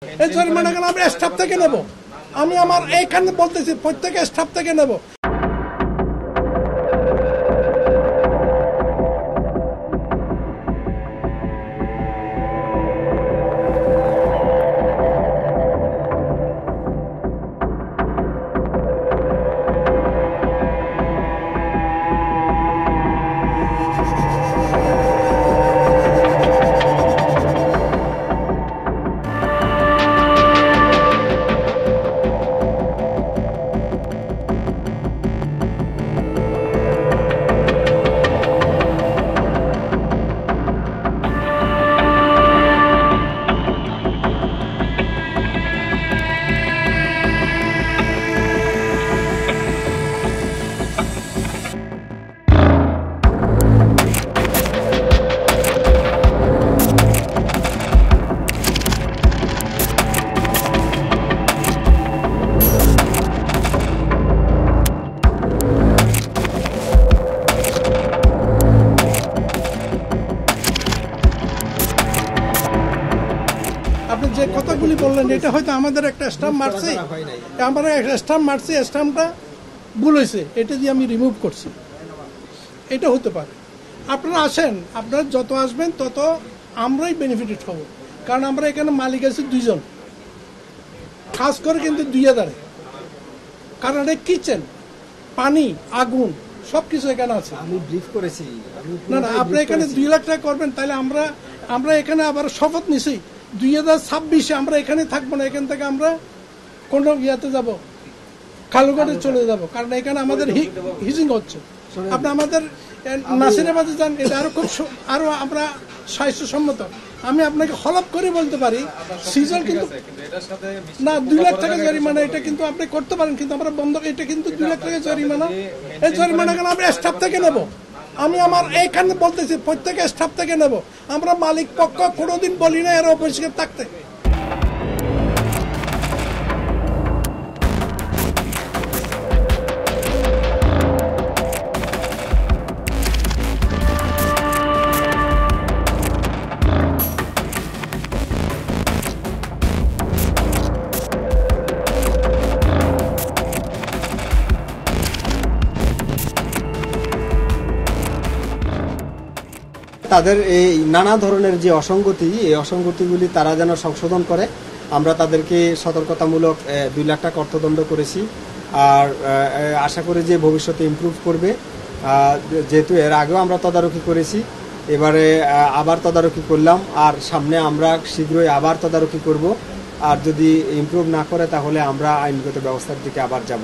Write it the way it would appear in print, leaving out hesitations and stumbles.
এই জরিমানাগুলো আমরা স্টাফ থেকে নেব। আমি আমার এইখানে বলতেছি প্রত্যেক স্টাফ থেকে নেব। আপনি যে কথাগুলি বললেন এটা হয়তো আমাদের একটা স্টাম্প মারছে, আমরা একটা স্টাম্প মারছি, স্টাম্পটা ভুল হয়েছে, এটা দিয়ে আমি রিমুভ করছি, এটা হতে পারে। আপনারা আসেন, আপনারা যত আসবেন তত আমরাই বেনিফিটেড হব, কারণ আমরা এখানে মালিক আছি দুইজন, খাস করে কিন্তু 2000, কারণ এটা কিচেন, পানি, আগুন সবকিছু এখানে আছে। আমি ব্রিফ করেছি না না, আপনি এখানে 2 লাখ টাকা করবেন, তাহলে আমরা এখানে আবার শপথ নিছি 2026 আমরা এখানে থাকবো না, এখান থেকে আমরা কোন ইয়াতে যাব, কালুঘাটে চলে যাব, কারণ এখানে আমাদের হিজিং হচ্ছে। আপনি আমাদের নাসিরাবাদে যান, এটা আরো আমরা স্বাস্থ্যসম্মত। আমি আপনাকে হলপ করে বলতে পারি সিজন কিন্তু না 2 লাখ টাকা জরিমানা, এটা কিন্তু আপনি করতে পারেন, কিন্তু আমরা বন্ধ, এটা কিন্তু 2 লাখ টাকা জরিমানা। এই জরিমানাগুলো আমরা স্টাফ থেকে নেব। আমি আমার এইখানে বলতেছি প্রত্যেক স্টাফ থেকে নেব। আমরা মালিক পক্ষ কোনোদিন বলি না এরা অপরিষ্কার থাকতে। তাদের এই নানা ধরনের যে অসঙ্গতি, এই অসঙ্গতিগুলি তারা যেন সংশোধন করে, আমরা তাদেরকে সতর্কতামূলক 2 লাখ টাকা অর্থদণ্ড করেছি। আর আশা করি যে ভবিষ্যতে ইমপ্রুভ করবে, যেহেতু এর আগেও আমরা তদারকি করেছি, এবারে আবার তদারকি করলাম, আর সামনে আমরা শীঘ্রই আবার তদারকি করব। আর যদি ইমপ্রুভ না করে তাহলে আমরা আইনগত ব্যবস্থার দিকে আবার যাব।